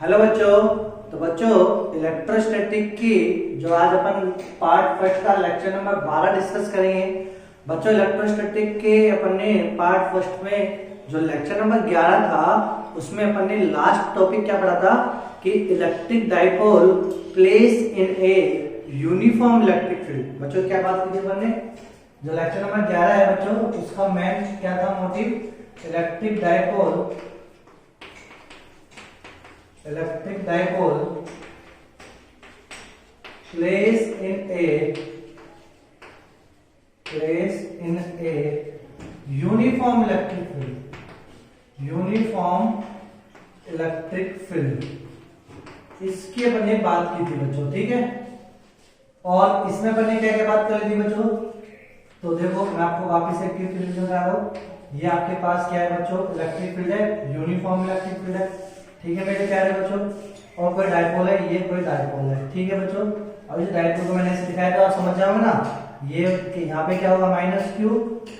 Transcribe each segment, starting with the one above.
Hello बच्चों। तो बच्चों इलेक्ट्रोस्टैटिक की जो आज अपन पार्ट फर्स्ट का लेक्चर नंबर 12 डिस्कस करेंगे। बच्चों इलेक्ट्रोस्टैटिक के अपन ने पार्ट फर्स्ट में जो लेक्चर नंबर 11 था उसमें अपन ने लास्ट टॉपिक क्या पढ़ा था कि electric dipole place in a uniform electric field. बच्चों क्या बात की थी अपन ने, जो लेक्चर नंबर 11 है बच्चों उसका मेन क्या था motive, electric dipole place in a uniform electric field इसकी अपन ने बात की थी बच्चों, ठीक है। और इसमें अपन ने क्या क्या बात कर ली थी बच्चों, तो देखो मैं आपको वापस एक क्लियर करा रहा हूं। ये आपके पास क्या है बच्चों, इलेक्ट्रिक फील्ड है, यूनिफॉर्म इलेक्ट्रिक फील्ड है, ठीक है मेरे प्यारे बच्चों। और कोई डाइपोल है, ये कोई डाइपोल है, ठीक है बच्चों। अब इस डाइपोल को मैंने ऐसे दिखाया था, आप समझ जाओगे ना। ये यहाँ पे क्या होगा माइनस क्यू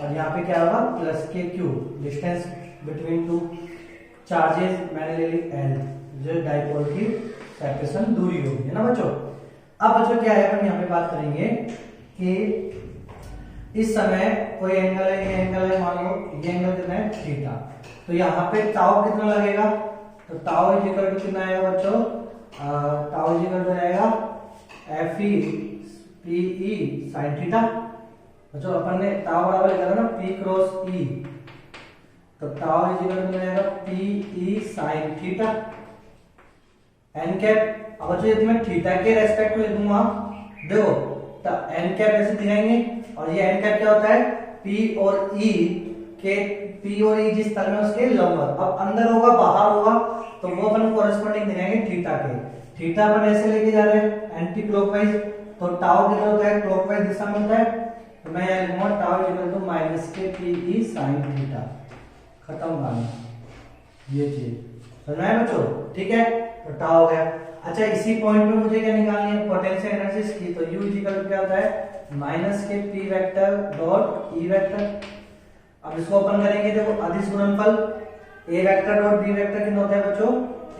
और यहाँ पे क्या होगा प्लस के Q, distance between two charges मैंने ले ली एल, जो डाइपोल की सेपरेशन दूरी होगी, है ना बच्चों। अब बच्चों क्या है, अपन यहाँ पे बात करेंगे कि इस समय कोई एंगल है, ये एंगल है, मान लो ये एंगल कितना है थीटा। तो यहाँ पे टाउ कितना लगेगा, तो टाउ इज इक्वल टू कितना आएगा बच्चों, टाउ इज इक्वल टू आएगा F E P E sine theta. बच्चों अपन ने टाउ बराबर लिखा था ना पी क्रॉस ई, तो टाउ इज इक्वल टू आएगा P E sine theta n cap. अब बच्चों यदि मैं थीटा के रेस्पेक्ट में लिखूंगा, देखो तो एन कैप ऐसे दिखाएंगे और ये एन कैप क्या होता है, पी और ई के, पी और ई जिस तल में उसके लंबवत। अब अंदर होगा बाहर होगा तो वो अपन कोरेस्पोंडिंग दिखाएंगे थीटा के। थीटा अपन ऐसे लेके जा रहे हैं एंटी क्लॉकवाइज, तो टाउ कितना होता है क्लॉकवाइज दिशा में होता है, तो मैं यहां लिखूंगा tau equal to minus K P E sine theta. खत्म गाना ये चीज समझ में आया बच्चों, ठीक है। तो टाउ हो गया। अच्छा इसी पॉइंट पे मुझे क्या निकालनी है, पोटेंशियल एनर्जी की, तो यू इक्वल टू क्या होता है minus K P vector dot E vector. अब इसको अपन करेंगे, देखो अदिश गुणनफल ए वेक्टर डॉट बी वेक्टर कितना होता है बच्चों,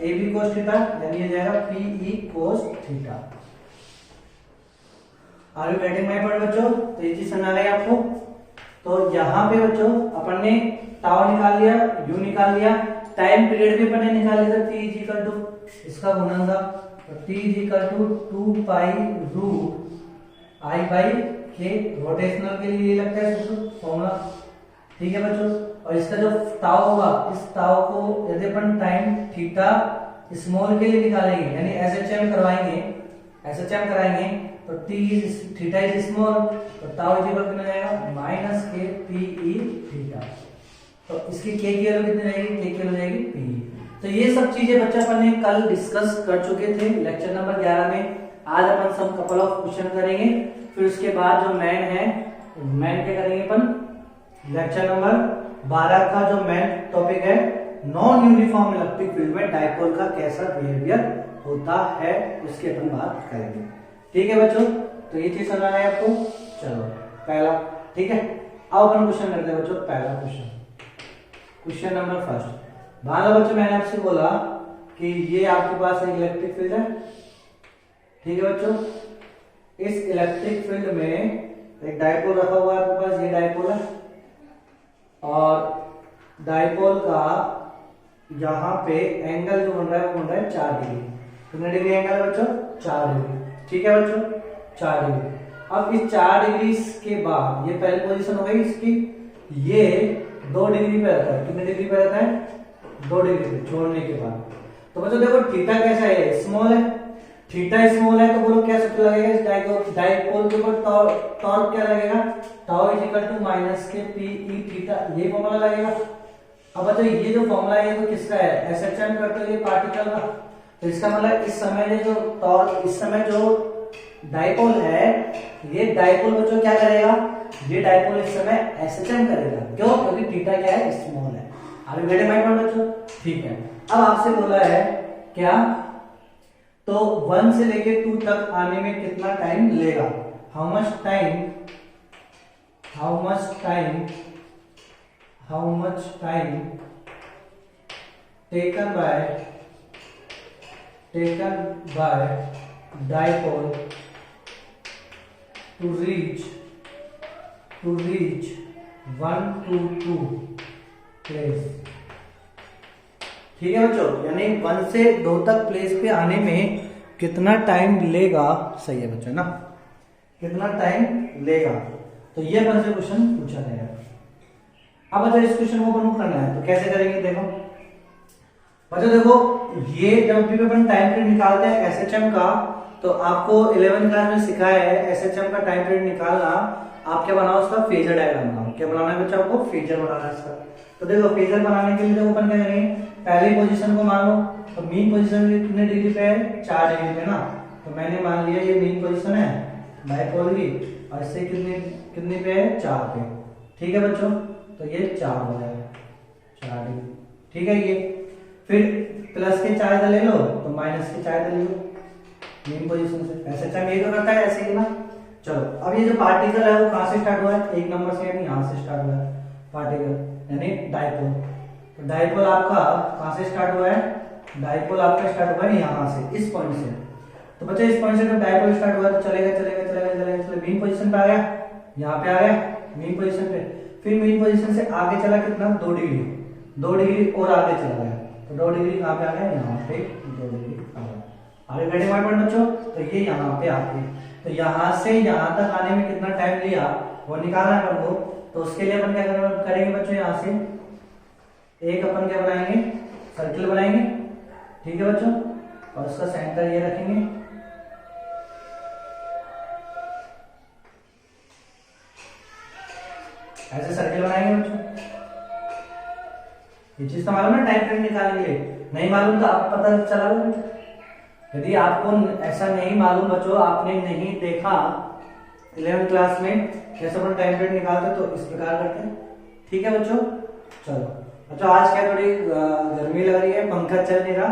ए बी कोस थीटा, यानी ये जाएगा P E cos theta. Are you getting my point बच्चों, तो ये चीज समझ आ गई आपको। तो यहाँ पे बच्चों अपन ने टाउ निकाल लिया, यू निकाल लिया, टाइम पीरियड भी अपन ने निकाल लिया, टी इज इक्वल टू इसका गुणन था, तो T is equal to 2 pi root I by K, rotational के लिए लगता है फॉर्मूला, ठीक है बच्चों। और इसका जो टाउ होगा, इस टाउ को यदि अपन टाइम थीटा स्मॉल के लिए निकालेंगे, यानी एसएचएम करवाएंगे, एसएचएम कराएंगे, तो टी थीटा इज स्मॉल, तो टाउ इज इक्वल कितना जाएगा minus K P E theta. तो इसकी के की वैल्यू कितनी रहेगी, के की वैल्यू रहेगी पी। तो ये सब चीजें बच्चा अपन ने कल डिस्कस कर चुके थे लेक्चर नंबर 11 में। आज अपन सब कपल ऑफ क्वेश्चन करेंगे, फिर उसके बाद जो मैन है, मैन क्या करेंगे अपन, लेक्चर नंबर 12 का जो मेन टॉपिक है नॉन यूनिफॉर्म इलेक्ट्रिक फील्ड में डाइपोल का कैसा बिहेवियर होता है उसकी अपन बात करेंगे, ठीक है बच्चों। तो ये चीज समझ आया आपको, चलो पहला, ठीक है। अब अपन क्वेश्चन करते हैं बच्चों, पहला क्वेश्चन, क्वेश्चन नंबर फर्स्ट। मान लो बच्चों मैंने आपसे बोला कि ये आपके पास एक इलेक्ट्रिक फील्ड है, ठीक है बच्चों। इस इलेक्ट्रिक फील्ड में एक डाइपोल रखा हुआ है आपके पास, ये डाइपोल है, और डाइपोल का यहाँ पे एंगल जो बन रहा है वो बन रहा है 4 डिग्री। कितने डिग्री एंगल है बच्चों, 4 डिग्री, ठीक है बच्चों 4 डिग्री। अब इस 4 डिग्री के बाद ये पहली पोजीशन हो गई इसकी, ये 2 डिग्री पे रहता है, कितने डिग्री पे रहता है 2 डिग्री पे छोड़ने के बाद। तो बच्चों देखो थीटा कैसा है, स्मॉल है, थीटा स्मॉल है, तो बोलो क्या सूत्र लगेगा इस डाइपोल के ऊपर, टॉर्क क्या लगेगा, tau is equal to minus K P E theta, ये फॉर्मूला लगेगा। अब बच्चों ये जो फॉर्मूला है तो किसका है, एसएचएम करते हुए पार्टिकल का, तो इसका मतलब इस समय जो टॉर्क, इस समय जो डाइपोल है, ये डाइपोल बच्चों क्या करेगा, ये डाइपोल इस समय एसएचएम करेगा, क्यों, क्योंकि थीटा क्या है स्मॉल है। आगे बेटे माइंड में बच्चों, ठीक है। अब आपसे बोला है क्या, तो 1 से लेके 2 तक आने में कितना टाइम लेगा, how much time taken by taken by dipole to reach 1 to 2 place. ठीक है बच्चों, यानी 1 से 2 तक प्लेस पे आने में कितना टाइम लेगा, सही है बच्चों ना, कितना टाइम लेगा। तो ये अपन से क्वेश्चन पूछा गया है। अब बच्चों इस क्वेश्चन को अपन करना है तो कैसे करेंगे, देखो बच्चों देखो, ये जब भी अपन टाइम पीरियड निकालते हैं एसएचएम का, तो आपको 11th क्लास में सिखाया है एसएचएम का टाइम पीरियड निकालना। आप क्या बनाओ, उसका फेजर डायग्राम बनाओ। क्या बनाना है बच्चों, आपको फेजर बनाना है इसका। तो देखो फेजर बनाने के लिए देखो अपन क्या करेंगे, पहली पोजीशन को मान लो, तो मीन पोजीशन कितने डिग्री पे है, 4 डिग्री पे ना। तो मैंने मान लिया ये मीन पोजीशन है डायपोल की, और इससे कितने पे है, 4 पे। ठीक है बच्चों, तो ये 4 हो जाएगा, 4 डिग्री। ठीक है, ये फिर प्लस के 4 इधर ले लो तो माइनस के 4 इधर ले लो मीन पोजीशन से। ऐसे चम ये तो करता है ऐसे ही ना। चलो अब ये जो पार्टिकल है वो कहां से स्टार्ट हुआ है, 1 नंबर से, यानी यहां से स्टार्ट हुआ है पार्टिकल, यानी डायपोल। तो डायपोल आपका कहां से स्टार्ट हुआ है, डायपोल आपका स्टार्ट हुआ है यहां से, इस पॉइंट से। तो बच्चे इस पॉइंट से जब डायपोल स्टार्ट हुआ तो चलेगा मीन पोजीशन पे आ गया, यहाँ पे आ गया मीन पोजीशन पे। फिर मीन पोजीशन से आगे चला कितना, 2 डिग्री और आगे चला गया। तो 2 डिग्री कहाँ पे आ गया, यहाँ पे 2 डिग्री आ गया। आगे बढ़े हमारे पॉइंट बच्चों, तो ये यहाँ पे आके, तो यहाँ से यहाँ तक आने में कितना टाइम लिया वो निकालना है अपन को। तो उसके लिए अपन क्या करेंगे बच्चों, यहाँ से एक अपन क्या बनाएंगे, सर्किल बनाएंगे। ठीक है बच्चों, और उसका सेंटर ये रखेंगे, ऐसे सर्किल बनाएंगे बच्चों। ये चीज तो मालूम है टाइम पीरियड निकालने के लिए, नहीं मालूम तो आप पता चला लो। यदि आपको ऐसा नहीं मालूम बच्चों, आपने नहीं देखा 11th क्लास में कैसे अपन टाइम पीरियड निकालते तो इस प्रकार करते हैं। ठीक है बच्चों, चलो बच्चों आज क्या थोड़ी गर्मी लग रही है, पंखा चल नहीं रहा,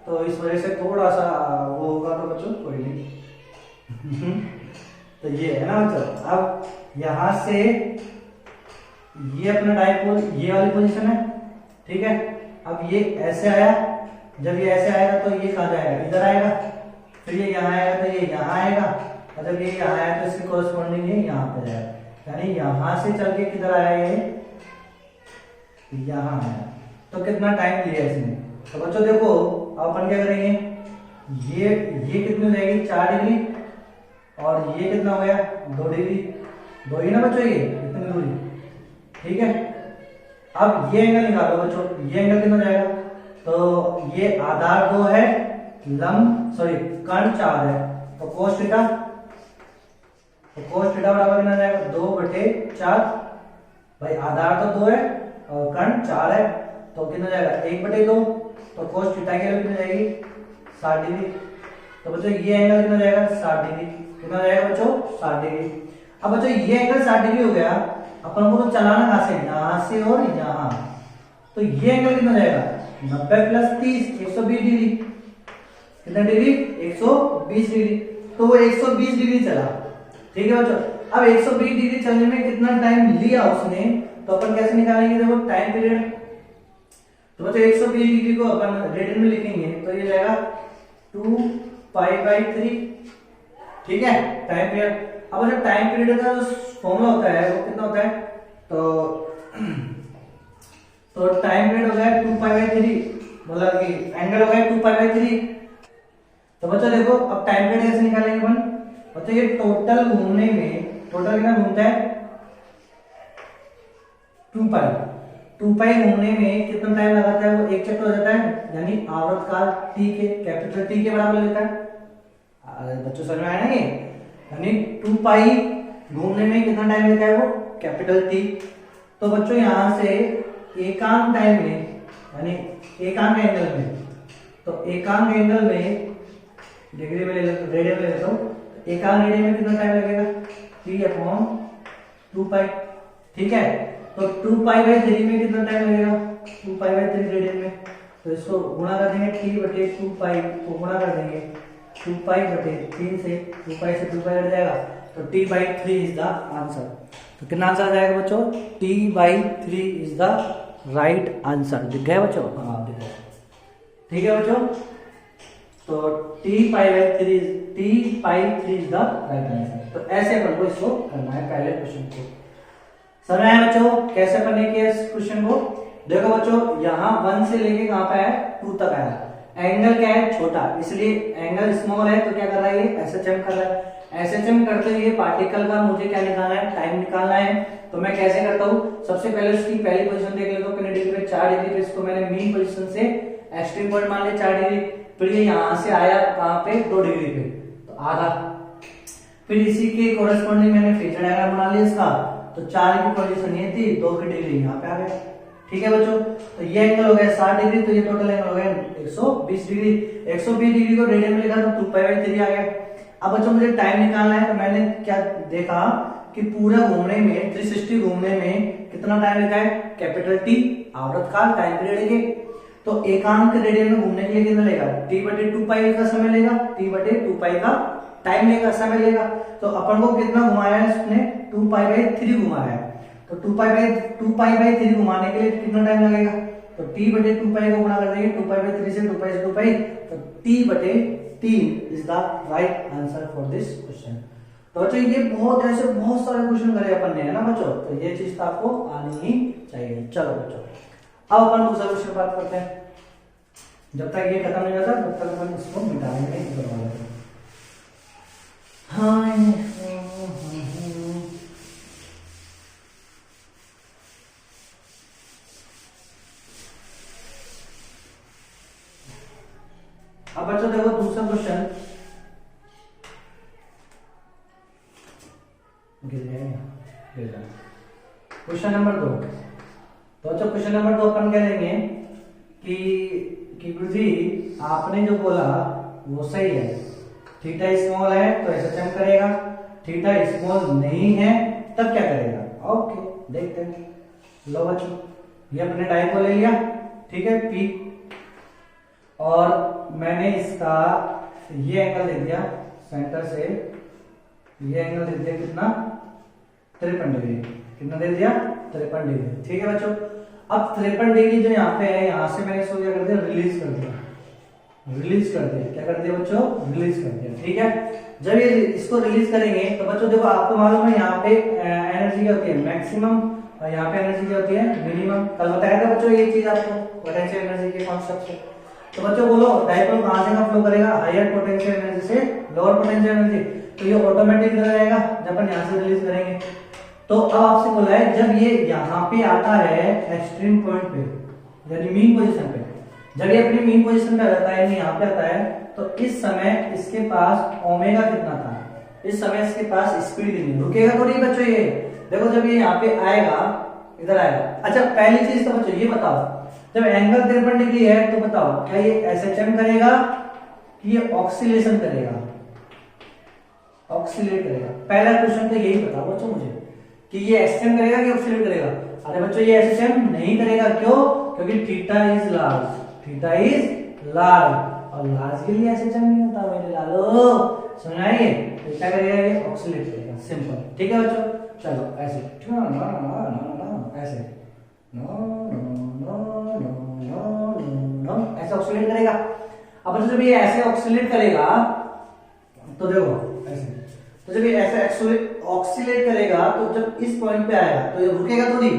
तो इस वजह से थोड़ा सा वो होगा, तो बच्चों कोई नहीं। तो ये है ना बच्चों, अब यहां से ये अपना डायपोल ये वाली पोजीशन है। ठीक है, अब ये ऐसे आया, जब ये ऐसे आएगा तो ये कहाँ जाएगा, इधर आएगा। फिर ये यहाँ आएगा तो ये यहाँ आएगा, और जब ये यहाँ आया तो इसके कोरस्पॉन्डिंग ये यहाँ पे जाएगा। यानी यहाँ से चल के किधर आया, ये यहाँ आया। तो कितना टाइम लिया इसने। तो बच्चों देखो अब अपन क्या करेंगे, ये कितनी हो जाएगी, 4 डिग्री, और ये कितना हो गया, 2 डिग्री। 2 ही ना बच्चों, ये इतनी दूरी। ठीक है, अब ये एंगल निकालो बच्चों, ये एंगल कितना जाएगा, तो ये आधार 2 है, कर्ण 4 है, तो कोस थीटा, बराबर कितना जाएगा, 2/4। भाई आधार तो 2 है और कर्ण 4 है, तो कितना जाएगा, 1/2। तो कोस थीटा की वैल्यू कितनी जाएगी, 60 डिग्री। तो बच्चों ये एंगल कितना जाएगा, 60 डिग्री। कितना जाएगा बच्चों, 60 डिग्री। अब बच्चों ये एंगल 60 डिग्री हो गया, अपन को तो चलाना कहां से, यहां से और यहां। तो ये एंगल कितना जाएगा, 90 + 30 120 डिग्री। कितना डिग्री, 120 डिग्री। तो वो 120 डिग्री चला। ठीक है बच्चों, अब 120 डिग्री चलने में कितना टाइम लिया उसने, तो अपन कैसे निकालेंगे, देखो टाइम पीरियड। तो बच्चों 120 डिग्री को अपन रेडियन में लिखेंगे, तो ये जाएगा 2π/3। ठीक है, टाइम पीरियड। अब जो टाइम पीरियड का जो फॉर्मूला होता है वो कितना होता है, तो टाइम पीरियड हो गया 2π/3, मतलब कि एंगल हो गया 2π/3। तो बच्चों देखो अब टाइम पीरियड कैसे निकालेंगे अपन। बच्चों ये टोटल घूमने में, टोटल कितना घूमता है, 2π घूमने में कितना टाइम लगाता है, वो 1 चक्कर हो जाता है, यानी आवर्तकाल t के, कैपिटल T के बराबर लेता है। बच्चों समझ में आया ना ये, यानी 2π घूमने में कितना टाइम लेता है, वो कैपिटल T। तो बच्चों यहां से एकांक टाइम में, यानी एकांक एंगल में, तो एकांक एंगल में डिग्री में रेडियन में लेता हूं, एकांक रेडियन में कितना टाइम लगेगा, T/2π। ठीक है, तो 2π/3 में कितना टाइम लगेगा, 2π/3 रेडियन में। तो इसको गुणा कर देंगे, T/2π को गुणा कर देंगे 2π/3 से, 2π से 2π कट जाएगा, तो T/3 इज द आंसर। तो कितना आंसर आ जाएगा बच्चों, T/3 is the right answer. दिख गया बच्चों, हाँ दिख गया। ठीक है बच्चों, तो T pi 3 is the right answer. तो ऐसे अपन को इसको करना है पहले क्वेश्चन को। समझ आया बच्चों कैसे करने के इस क्वेश्चन को? देखो बच्चों यहाँ 1 से लेके कहां पे है 2 तक आया। एंगल क्या है छोटा, इसलिए एंगल स्मॉल है तो क्या कर रहा है ये एसएचएम कर रहा है। एसएचएम करते हुए पार्टिकल का मुझे क्या निकालना है टाइम निकालना है। तो मैं कैसे करता हूँ, सबसे पहले उसकी पहली पोजीशन देख लेता हूँ कितने डिग्री पे 4 डिग्री पे। इसको मैंने मीन पोजीशन से एक्सट्रीम पॉइंट मान लिया 4 डिग्री। फिर ये यहाँ से आया कहां पे 2 डिग्री पे तो आधा। फिर इसी के कोरेस्पॉन्डिंग मैंने फेजर डायग्राम बना लिया इसका। तो 4 की पोजीशन ये थी, 2 की डिग्री यहाँ पे आ गया। ठीक है बच्चों, तो ये एंगल हो गया 60 डिग्री, तो ये टोटल एंगल हो गया 120 डिग्री। 120 डिग्री को रेडियन में लिखा तो 2π/3 आ गया। अब बच्चों मुझे टाइम निकालना है, तो मैंने क्या देखा कि पूरा घूमने में 360 घूमने में कितना टाइम लेता है कैपिटल टी आवर्तकाल टाइम पीरियड के। तो एकांक रेडियन में घूमने के लिए कितना लेगा T/2π का समय लेगा, T/2π का टाइम लेगा समय लेगा। तो अपन को कितना घुमाया है इसने 2π/3 घुमाया है। तो 2π/3 घुमाने के लिए कितना टाइम लगेगा? तो T/2π को गुणा कर देंगे 2π/3 से 2π से 2π, तो T/3 is the right answer for this question. तो बच्चों ये बहुत ऐसे बहुत सारे क्वेश्चन करे अपन ने है ना बच्चों, तो ये चीज तो आपको आनी ही चाहिए। चलो बच्चों अब अपन दूसरा क्वेश्चन बात करते हैं। जब तक ये खत्म नहीं होता तब तक अपन इसको मिटाने में करवा लेते हैं। हाँ अब बच्चों देखो दूसरा क्वेश्चन क्वेश्चन नंबर 2। तो अच्छा क्वेश्चन नंबर 2 अपन कह लेंगे कि गुरुजी आपने जो बोला वो सही है। थीटा स्मॉल है तो एसएचएम करेगा, थीटा स्मॉल नहीं है तब क्या करेगा? ओके देखते हैं। लो बच्चों ये अपने टाइप को ले लिया, ठीक है पी, और मैंने इसका ये एंगल दे दिया सेंटर से, ये एंगल दे दिया कितना 53 डिग्री। कितना दे दिया 53 डिग्री। ठीक है बच्चों, अब 53 डिग्री जो यहाँ पे है यहाँ से मैंने इसको क्या कर दिया रिलीज कर दिया। क्या कर दिया बच्चों रिलीज कर दिया। ठीक है, जब ये इसको रिलीज करेंगे तो बच्चों देखो आपको मालूम है यहाँ पे एनर्जी क्या होती है मैक्सिमम, और यहाँ पे एनर्जी क्या होती है मिनिमम। कल बताया था बच्चों ये चीज आपको पोटेंशियल एनर्जी के कॉन्सेप्ट से। तो बच्चों बोलो डायपोल कहां से फ्लो करेगा हायर पोटेंशियल एनर्जी से लोअर पोटेंशियल एनर्जी। तो ये ऑटोमेटिक रहेगा जब अपन यहाँ से रिलीज करेंगे। तो अब आपसे बोला है जब ये यहाँ पे आता है एक्सट्रीम पॉइंट पे यानी मीन पोजीशन पे, जब ये अपनी मीन पोजीशन पे रहता है यहाँ पे आता है, तो इस समय इसके पास ओमेगा कितना था, इस समय इसके पास स्पीड कितनी, रुकेगा थोड़ी बच्चों। ये देखो जब ये यहाँ पे आएगा इधर आएगा। अच्छा पहली चीज तो बच्चों ये बताओ जब एंगल 53 डिग्री है तो बताओ क्या ये एसएचएम करेगा कि ये ऑक्सीलेशन करेगा? ऑक्सीलेट करेगा। पहला क्वेश्चन तो यही बताओ बच्चों मुझे कि ये एसएचएम करेगा कि ऑक्सीलेट करेगा। अरे बच्चों ये एसएचएम नहीं करेगा, क्यों? क्योंकि थीटा इज लार्ज और लार्ज के लिए एसएचएम नहीं होता मेरे लालो, सुनाइए। तो क्या करेगा ये ऑक्सीलेट करेगा, सिंपल। ठीक है बच्चों चलो ऐसे ऐसे ऐसे ऑक्सीलेट करेगा। अब जब ये ऐसे ऑक्सीलेट करेगा तो देखो ऐसे, तो जब ये ऐसे ऑक्सीलेट करेगा तो जब इस पॉइंट पे आएगा तो ये रुकेगा थोड़ी,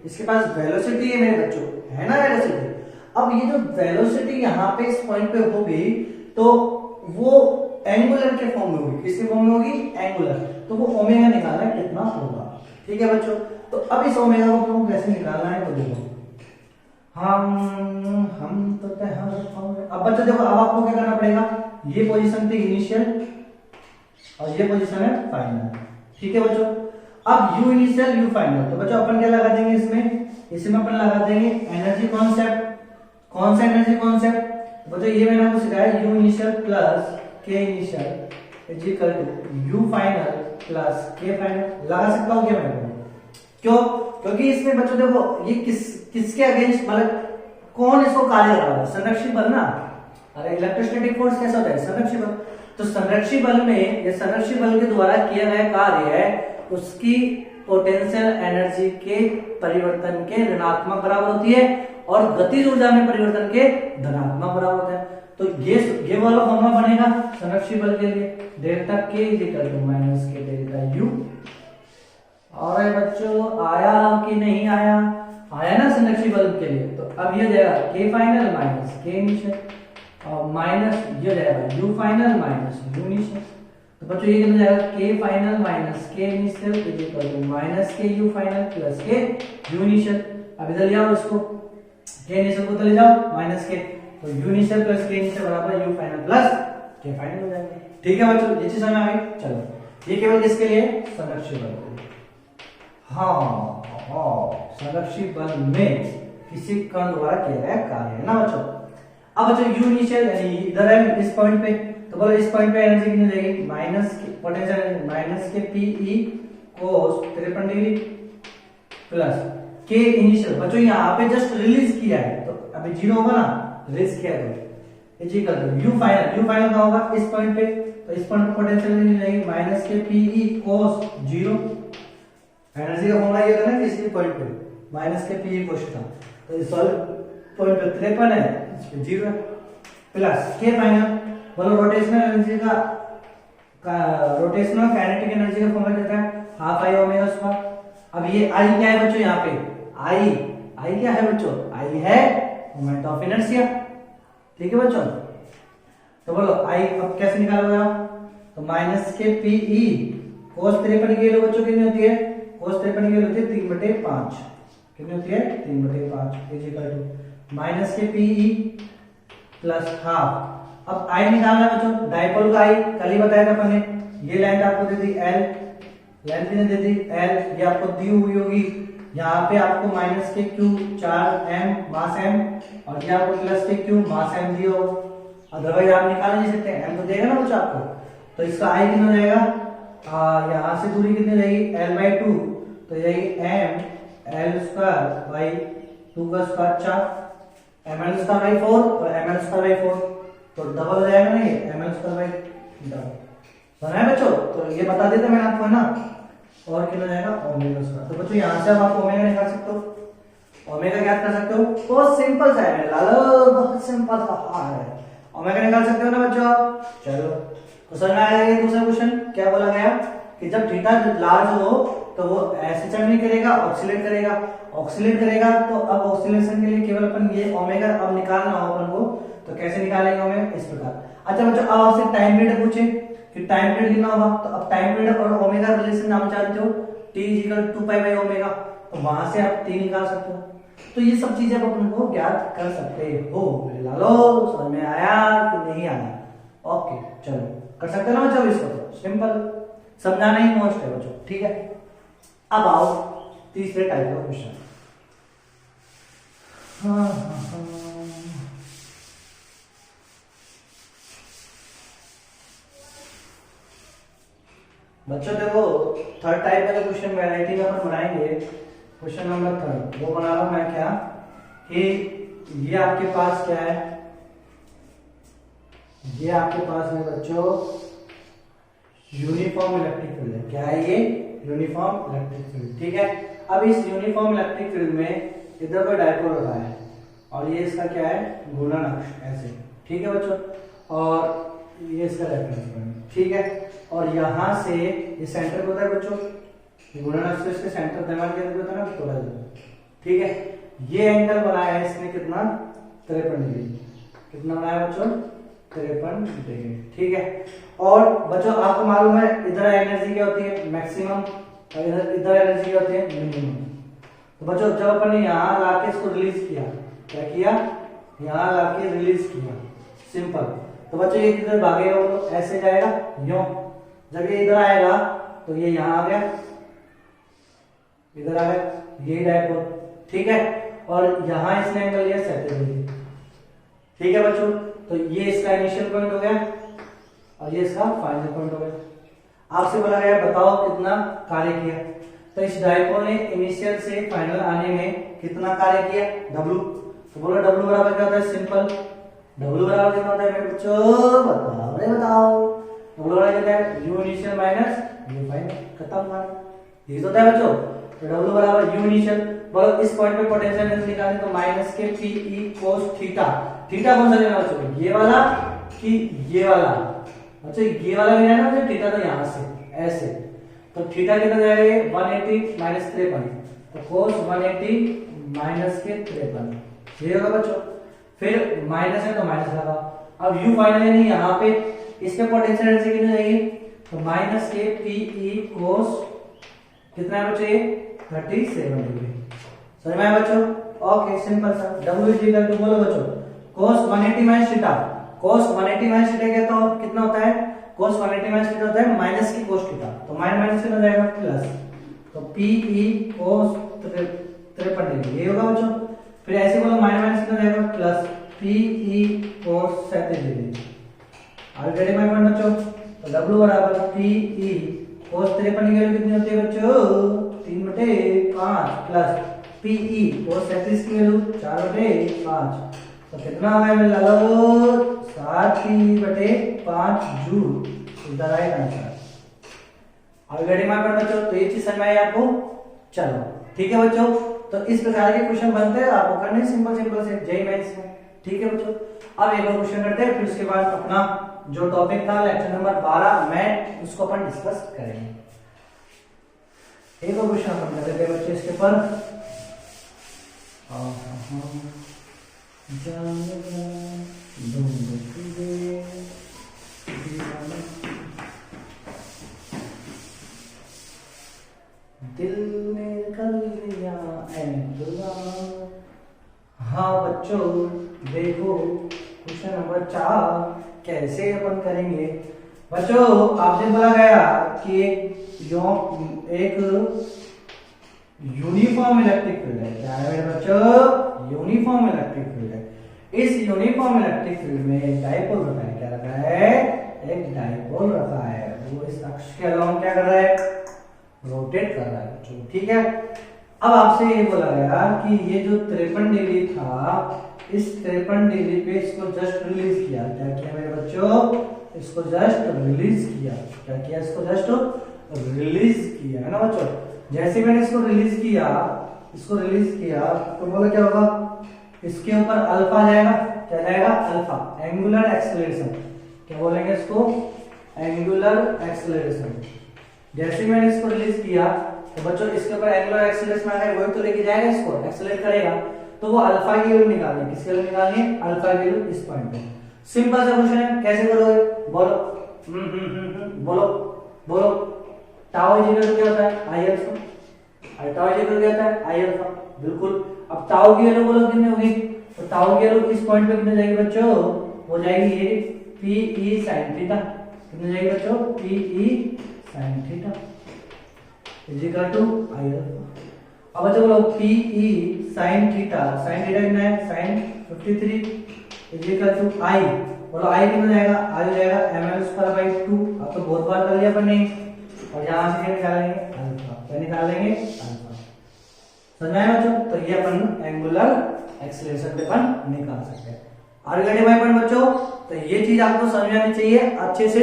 इसके पास वेलोसिटी है मेरे बच्चों, है ना वेलोसिटी। अब ये जो वेलोसिटी यहाँ पे इस पॉइंट पे होगी तो वो एंगुलर के फॉर्म में होगी। किसके फॉर्म में होगी? एंगुलर। तो वो ओमेगा निकालना है कितना होगा। ठीक है बच्चों, तो अब इस ओमेगा को कैसे निकालना है तो देखो हम तो अब बच्चों देखो अब आपको क्या करना पड़ेगा, ये पोजीशन थी इनिशियल और ये पोजीशन है फाइनल। ठीक है बच्चों, अब यू इनिशियल यू फाइनल, तो बच्चों अपन क्या लगा देंगे इसमें अपन लगा देंगे एनर्जी कॉन्सेप्ट। कौन सा एनर्जी कॉन्सेप्ट बच्चों? ये मैंने आपको सिखाया U initial plus K initial is equal to U final plus K final. लगा सकता हूं क्या मैं? क्यों? क्योंकि इसमें बच्चों देखो ये किसके अगेंस्ट मतलब कौन इसको कार्य कर रहा है? संरक्षित बल ना। अरे इलेक्ट्रोस्टैटिक फोर्स कैसा होता है? संरक्षित बल। तो संरक्षित बल में ये संरक्षित बल के द्वारा किया गया कार्य है उसकी पोटेंशियल एनर्जी के परिवर्तन के ऋणात्मक बराबर होती है और गतिज ऊर्जा में परिवर्तन के धनात्मक बराबर होता है। तो ये वाला फॉर्मूला बनेगा संरक्षी बल के लिए, डेल्टा के इक्वल टू माइनस के डेल्टा यू। और बच्चों आया कि नहीं आया? आया ना संरक्षी बल के लिए। तो अब ये जाएगा के फाइनल माइनस के इनिशियल और माइनस ये जाएगा you final minus you initial. तो बच्चों ये कितना जाएगा के फाइनल माइनस के इनिशियल इक्वल टू माइनस के यू फाइनल प्लस के यू इनिशियल। अब इधर ले आओ इसको, के इनिशियल को तो ले जाओ माइनस के, तो you initial plus K initial बराबर you final plus K final हो जाएगा। ठीक है बच्चों, ये चीज समझ में आ गई। चलो ये केवल किसके लिए? संरक्षी बल के लिए। हाँ संरक्षी बल में किसी कण द्वारा किया गया कार्य है ना बच्चों। अब बच्चों यू इनिशियल यानी इधर है इस पॉइंट पे, तो बोलो इस पॉइंट पे एनर्जी कितनी जाएगी? माइनस के पोटेंशियल माइनस के पीई कोस 53 डिग्री प्लस के इनिशियल। बच्चों यहाँ पे जस्ट रिलीज किया है तो अभी जीरो होगा ना, रिलीज किया तो जी कर दो यू फाइनल का होगा इस पॉइंट पे, तो इस पॉइंट पे पोटेंशियल कितनी जाएगी? माइनस के पीई कोस 0। एनर्जी का फॉर्मूला ये था ना किसी पॉइंट पे माइनस के पीई कोस था, तो इस पॉइंट पे 53 है, इस पे 0 है प्लस के फाइनल। बोलो रोटेशनल एनर्जी का रोटेशनल काइनेटिक एनर्जी का फॉर्मूला क्या है? Half I omega square. अब ये आई क्या है बच्चों? यहाँ पे आई क्या है बच्चों? आई है मोमेंट ऑफ इनर्शिया। ठीक है बच्चों, तो बोलो आई अब कैसे निकालोगे आप? तो माइनस के पीई कोस 53 की वैल्यू बच्चों कितनी होती है? कोस 53 की वैल्यू होती है 3/5। कितनी होती है? 3/5 इज इक्वल टू माइनस के पीई प्लस हाफ। अब आई निकालना है बच्चों, डायपोल का आई कल ही बताया था अपन ने। ये लेंथ आपको दे दी एल, लेंथ कितनी दे दी एल, ये आपको दी हुई होगी। यहाँ पे आपको माइनस के क्यू 4m मास m और ये आपको प्लस के क्यू मास m दिया हो, अदरवाइज आप निकाल नहीं सकते, m तो देगा ना बच्चों आपको। तो इसका आई कितना हो जाएगा? यहाँ से दूरी कितनी रहेगी? l/2, तो यही m l² बाई 2 का स्क्वायर 4 ml²/4 और ml²/4, तो डबल हो जाएगा ना ये ml²/4। सुना है बच्चों? तो ये बता देता मैंने आपको है ना। और कितना जाएगा? Omega square. तो बच्चों यहाँ से आप ओमेगा निकाल सकते हो। ओमेगा क्या कर सकते हो? बहुत सिंपल सा है लालो, बहुत सिंपल सा है। ओमेगा निकाल सकते हो ना बच्चों। चलो तो समझ में आया। दूसरा क्वेश्चन क्या बोला गया कि जब थीटा लार्ज हो तो वो ऐसे चल नहीं करेगा, ऑक्सीलेट करेगा। ऑक्सीलेट करेगा तो अब ऑक्सीलेशन के लिए केवल अपन ये ओमेगा अब निकालना हो अपन को, तो कैसे निकालेंगे ओमेगा? इस प्रकार। अच्छा बच्चों अब आपसे टाइम पीरियड पूछे कि टाइम पीरियड कितना होगा, तो अब टाइम पीरियड और ओमेगा रिलेशन आप जानते हो, t = 2π/ओमेगा, तो वहां से आप t निकाल सकते हो। तो ये सब चीजें आप अपन को ज्ञात कर सकते हो। लालो समझ में आया कि नहीं आया? ओके चलो कर सकते हो ना बच्चों इसको, तो सिंपल समझाना ही मोस्ट है बच्चों। ठीक है, अब आओ तीसरे टाइप का क्वेश्चन। बच्चों देखो थर्ड टाइप का जो क्वेश्चन वैरायटी का अपन बनाएंगे, क्वेश्चन नंबर 3 वो बना रहा हूं मैं क्या कि ये आपके पास क्या है? ये आपके पास है बच्चों यूनिफॉर्म इलेक्ट्रिक फील्ड है। क्या है ये? Uniform electric field. ठीक है, अब इस यूनिफॉर्म इलेक्ट्रिक फील्ड में इधर कोई डायपोल रखा है और ये इसका क्या है? घूर्णन अक्ष ऐसे। ठीक है बच्चों, और ये इसका रेफरेंस पॉइंट। ठीक है, और यहां से ये सेंटर होता है बच्चों, घूर्णन अक्ष से इसके सेंटर दिमाग के अंदर होता है ना थोड़ा सा। ठीक है, ये एंगल बनाया है इसने कितना? 53 डिग्री। कितना बनाया बच्चों? 53 डिग्री। ठीक है, और बच्चों आपको मालूम है इधर एनर्जी क्या होती है? मैक्सिमम, और इधर एनर्जी क्या होती है? मिनिमम। तो बच्चों जब अपन ने यहाँ लाके इसको रिलीज किया, क्या किया? यहाँ लाके रिलीज किया, सिंपल। तो बच्चों ये किधर भागेगा? वो तो ऐसे जाएगा यूं। जब ये इधर आएगा तो ये यहाँ आ गया, इधर आ गया, यही डायपोल। ठीक है, और यहाँ इसने एंगल लिया 70 डिग्री। ठीक है बच्चों, तो ये इसका इनिशियल पॉइंट हो गया और ये इसका फाइनल पॉइंट हो गया। आपसे बोला गया बताओ कितना कार्य किया। तो इस डायपोल ने इनिशियल से फाइनल आने में कितना कार्य किया? W। तो बोलो W बराबर क्या होता है? सिंपल W बराबर कितना होता है मेरे बच्चों? बताओ रे बताओ। W बराबर क्या है? U initial minus U final. खत्म बात, ये तो होता है बच्चों। तो W बराबर U इनिशियल बोलो इस पॉइंट पे पोटेंशियल एनर्जी निकालनी तो minus K P E cos theta. Theta कौन सा लेना बच्चों, ये वाला कि ये वाला? अच्छा ये वाला लेना है ना मुझे, थीटा तो यहाँ से ऐसे, तो थीटा कितना जाएगा 180 माइनस 53, तो कोस 180 माइनस के 53 ये होगा बच्चों। फिर माइनस है तो माइनस लगा। अब यू फाइनल नहीं यहाँ पे इस पे पोटेंशियल एनर्जी कितनी जाएगी, तो माइनस के पी ई कोस कितना है बच्चों, ये 37 डिग्री। समझ में आया बच्चों? ओके सिंपल सा। W इज इक्वल टू बोलो बच्चों cos 180 minus theta. cos 180 minus theta क्या तो कितना होता है, cos 180 माइनस थीटा होता है माइनस की cos थीटा, तो माइनस कितना जाएगा प्लस, तो पी ई cos 53 डिग्री ये होगा बच्चों। फिर ऐसे बोलो माइनस कितना जाएगा plus P E cos 37 degree. Already मैं पढ़ बच्चों, तो W बराबर पी ई cos 53 की वैल्यू कितनी होती है बच्चों 3/5 प्लस पी ई cos 37 की वैल्यू 4/5, तो कितना आ गया मेरा लो 7/5 joule is the right answer. Already मैं पढ़ बच्चों, तो ये चीज समझ में आई आपको? चलो ठीक है बच्चों, तो इस प्रकार के क्वेश्चन बनते हैं आपको करने सिंपल सिंपल से जेईई मेंस में। ठीक है बच्चों, अब एक और क्वेश्चन करते हैं, फिर उसके बाद अपना जो टॉपिक था लेक्चर नंबर 12 में उसको अपन डिस्कस करेंगे। एक और क्वेश्चन अपन कर लेते हैं बच्चे इसके ऊपर। दिल में कर लिया ऐ दुआ। हाँ बच्चों देखो क्वेश्चन नंबर 4 कैसे अपन करेंगे। बच्चों आपसे बोला गया कि एक यूनिफॉर्म इलेक्ट्रिक फील्ड है। क्या है मेरे बच्चों? यूनिफॉर्म इलेक्ट्रिक फील्ड है। इस यूनिफॉर्म इलेक्ट्रिक फील्ड में एक डाइपोल रखा है। क्या रखा है? एक डाइपोल रखा है। वो इस अक्ष के अलावा क्या कर रहा है? रोटेट कर रहा है बच्चों। ठीक है, अब आपसे ये बोला गया कि ये जो 53 डिग्री था, इस 53 डिग्री पे इसको जस्ट रिलीज किया। क्या किया मेरे बच्चों? इसको जस्ट रिलीज किया। क्या किया? इसको जस्ट रिलीज किया है ना बच्चों। जैसे मैंने इसको रिलीज किया तो बोलो क्या होगा, इसके ऊपर अल्फा जाएगा। क्या जाएगा? Alpha, angular acceleration. क्या बोलेंगे इसको? Angular acceleration. जैसे मैंने इसको रिलीज किया तो बच्चों इसके ऊपर एंगुलर एक्सेलरेशन आ गया, वही तो लेके जाएगा इसको, एक्सेलरेट करेगा, तो वो अल्फा की वैल्यू निकालनी है। किसकी वैल्यू निकालनी है? अल्फा की वैल्यू इस पॉइंट पे। सिंपल सा क्वेश्चन है, कैसे करोगे बोलो? बोलो बोलो। टाउ इज इक्वल टू क्या होता है? आई अल्फा। और टाउ इज इक्वल टू क्या होता है? आई अल्फा। बिल्कुल। अब टाउ की वैल्यू बोलो कितनी होगी, तो टाउ की वैल्यू इस पॉइंट पे कितनी जाएगी बच्चों? हो जाएगी ये पी ई sin थीटा। कितनी जाएगी बच्चों? P E sin theta is equal to I alpha. अब बच्चों बोलो पी ई sin थीटा कितना है? sin 53 इज इक्वल टू आई। बोलो आई कितना जाएगा? आई हो जाएगा ml²/2। अब तो बहुत बार कर लिया अपन ने, और यहां से क्या निकालेंगे? अल्फा। क्या निकालेंगे? अल्फा। समझ में आया बच्चों? तो ये अपन एंगुलर एक्सेलरेशन पे अपन निकाल सकते हैं। ऑलरेडी भाई पॉइंट बच्चों, तो ये चीज आपको समझ आनी चाहिए अच्छे से।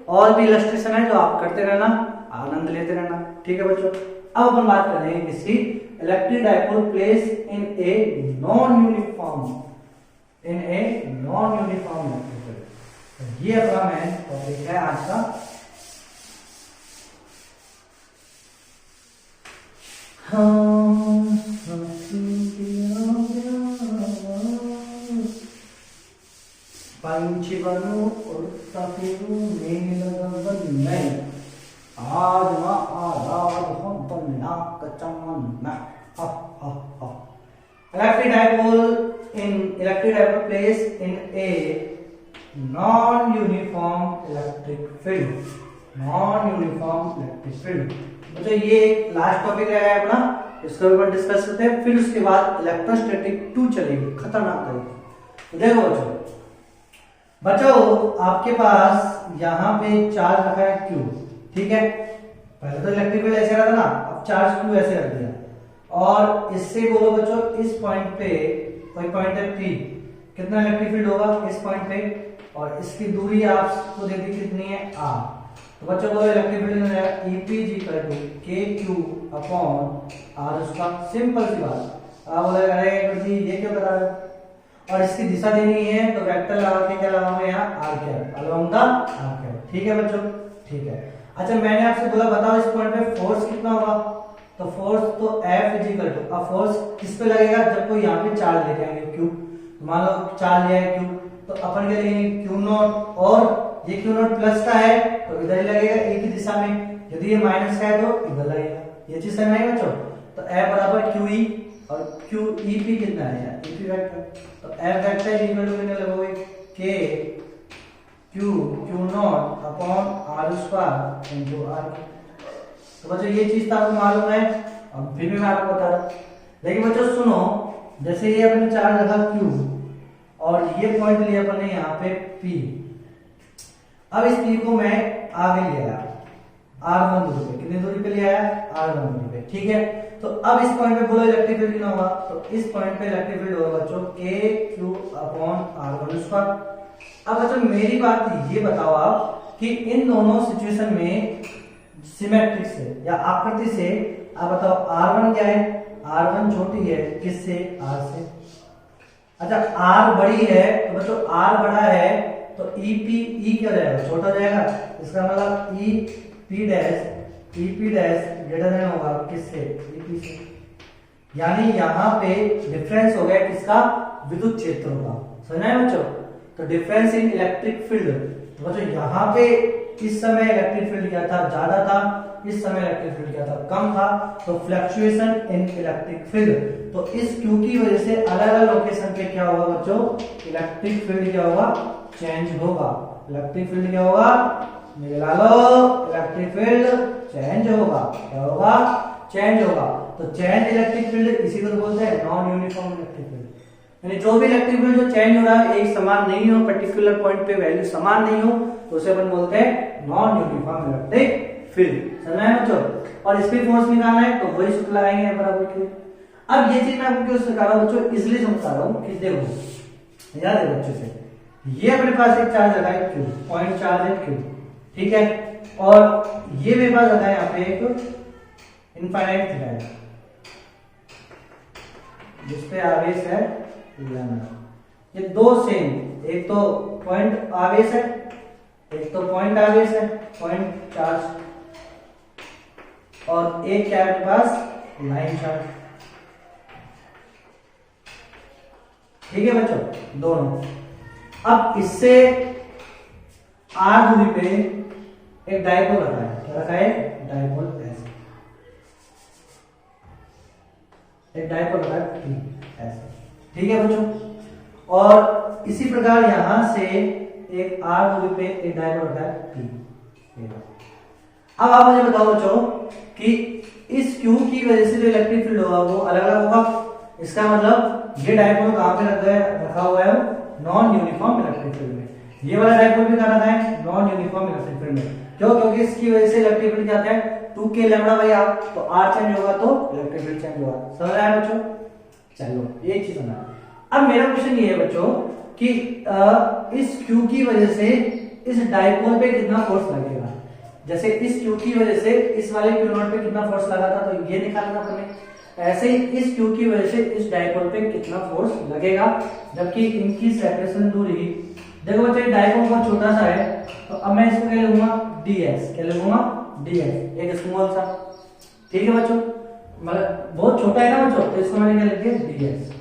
और भी इलस्ट्रेशन है जो आप करते रहना, आनंद लेते रहना। ठीक है बच्चों, अब अपन बात करेंगे किसी electric dipole place in a non uniform electric field. ये अपना मेन टॉपिक है आज का। पंछी बनो उड़ता फिरूं नील गगन में, आज ना आजाद हम बनना कचमन। Electric dipole place in a non uniform electric field. तो ये लास्ट टॉपिक है अपना, इसको भी डिस्कस करते हैं। फिर उसके बाद इलेक्ट्रोस्टैटिक 2 चलेगी, खतरनाक तरीके। तो देखो बच्चों आपके पास यहाँ पे चार्ज रखा है Q। ठीक है, पहले तो इलेक्ट्रिक फील्ड ऐसे रहा था ना, अब चार्ज Q ऐसे रख दिया। और इससे बोलो बच्चों इस पॉइंट पे कोई पॉइंट है P, कितना इलेक्ट्रिक फील्ड होगा इस पॉइंट पे, और इसकी दूरी आपको दे दी कितनी है R। तो बच्चों को इलेक्ट्रिक फील्ड में ईपी इज इक्वल टू के क्यू अपॉन आर उसका, सिंपल सी बात। आप बोले अरे जी ये क्यों बता रहे हो, और इसकी दिशा देनी है तो वेक्टर लगा के क्या लगाऊंगा यहाँ R cap, along the R cap. ठीक है बच्चों, ठीक है। अच्छा मैंने आपसे बोला बताओ इस पॉइंट पे फोर्स कितना होगा, तो फोर्स तो F इज इक्वल टू, अब फोर्स किस पे लगेगा जब कोई यहाँ पे चार्ज लेके आएंगे Q, मान लो चार्ज लिया है Q, तो अपन क्या लेंगे Q नॉट, और ये Q नॉट प्लस का है तो इधर ही लगेगा एक ही दिशा में, यदि ये माइनस का है तो इधर लगेगा, ये चीज समझ में बच्चों। तो F बराबर QE और QEP कितना है EP वेक्टर, तो F vector is equal to कितना लगोगे K Q not upon R square into R। तो बच्चों ये चीज तो आपको मालूम है, अब फिर भी मैं आपको बता रहा हूं। लेकिन बच्चों सुनो, जैसे ये अपने चार्ज रखा Q और ये पॉइंट लिया अपने यहाँ पे P, अब इस P को मैं आगे ले आया R1 दूरी पे, कितनी दूरी पे ले आया R1 दूरी पे, ठीक है। तो अब इस पॉइंट पे बोलो इलेक्ट्रिक फील्ड कितना होगा, तो इस पॉइंट पे इलेक्ट्रिक फील्ड होगा बच्चों KQ अपॉन R1 स्क्वायर। अब बच्चों मेरी बात ये बताओ आप कि इन दोनों सिचुएशन में सिमेट्रिक से या आकृति से आप बताओ R1 क्या है, R1 छोटी है किससे, R से। अच्छा R बड़ी है तो बच्चों R बड़ा है तो EP क्या हो जाएगा, छोटा हो जाएगा, इसका मतलब EP डैश ग्रेटर देन होगा किससे, EP से। यानी यहाँ पे डिफरेंस हो गया किसका, विद्युत क्षेत्र का, समझना है बच्चों। तो डिफरेंस इन इलेक्ट्रिक फील्ड, तो बच्चों यहाँ पे इस समय इलेक्ट्रिक फील्ड क्या था, ज्यादा था, इस समय इलेक्ट्रिक फील्ड क्या था, कम था। तो फ्लक्चुएशन इन इलेक्ट्रिक फील्ड, तो इस Q की वजह से अलग अलग लोकेशन पे क्या होगा बच्चों, इलेक्ट्रिक फील्ड क्या होगा, चेंज होगा। इलेक्ट्रिक फील्ड क्या होगा, मिला लो, इलेक्ट्रिक फील्ड चेंज होगा, क्या होगा, चेंज होगा। तो चेंज इलेक्ट्रिक फील्ड इसी को बोलते हैं नॉन यूनिफॉर्म इलेक्ट्रिक फील्ड, यानी जो भी इलेक्ट्रिक फील्ड जो चेंज हो रहा है एक समान नहीं हो, पर्टिकुलर पॉइंट पे वैल्यू समान नहीं हो, तो उसे अपन बोलते हैं नॉन यूनिफॉर्म इलेक्ट्रिक फील्ड, समझ में बच्चों। और इस पे फोर्स निकालना है तो वही सूत्र लगाएंगे बराबर Q। अब ये चीज मैं आपको क्यों सिखा रहा हूं बच्चों, इसलिए समझा रहा हूं कि देखो याद है बच्चों से, ये अपने पास एक चार्ज लगा है Q, पॉइंट चार्ज है Q, ठीक है, और ये मेरे पास लगा है यहाँ पे एक इनफाइनाइट थीटा है जिसपे आवेश है लैम्डा। ये दो सेम, एक तो पॉइंट आवेश है, एक तो पॉइंट आवेश है, पॉइंट चार्ज, और एक क्या है पास लाइन चार्ज, ठीक है बच्चों, दोनों। अब इससे R दूरी पे एक डायपोल रखा है, क्या रखा है, डायपोल ऐसे, एक डायपोल रखा है ऐसे, ठीक है बच्चों। और इसी प्रकार यहां से एक R दूरी पे एक डायपोल रखा है P। अब आप मुझे बताओ बच्चों कि इस Q की वजह से जो इलेक्ट्रिक फील्ड होगा वो अलग अलग होगा, इसका मतलब ये डायपोल कहां पे रखा हुआ है, नॉन यूनिफॉर्म इलेक्ट्रिक फील्ड में। ये वाला डायपोल भी कहां रखा है, नॉन यूनिफॉर्म इलेक्ट्रिक फील्ड में। क्यों, क्योंकि इसकी वजह से इलेक्ट्रिक फील्ड क्या आता है 2k लैम्डा बाई R, तो R चेंज होगा तो इलेक्ट्रिक फील्ड चेंज होगा, समझ रहे हैं बच्चों। चलो एक चीज समझना। अब मेरा क्वेश्चन ये है बच्चों कि इस Q की वजह से इस डायपोल पे कितना फोर्स लगेगा, जैसे इस Q की वजह से इस वाले Q नॉट पे कितना फोर्स लगा था तो ये निकालना पड़ेगा, ऐसे ही इस Q की वजह से इस डायपोल पे कितना फोर्स लगेगा, जबकि इनकी सेपरेशन दूरी, देखो बच्चों डायपोल बहुत छोटा सा है, तो अब मैं इसको क्या लिखूंगा ds, क्या लिखूंगा ds, एक स्मॉल सा, ठीक है बच्चों, मतलब बहुत छोटा है ना बच्चों, तो इसको मैंने क्या लिख दिया ds,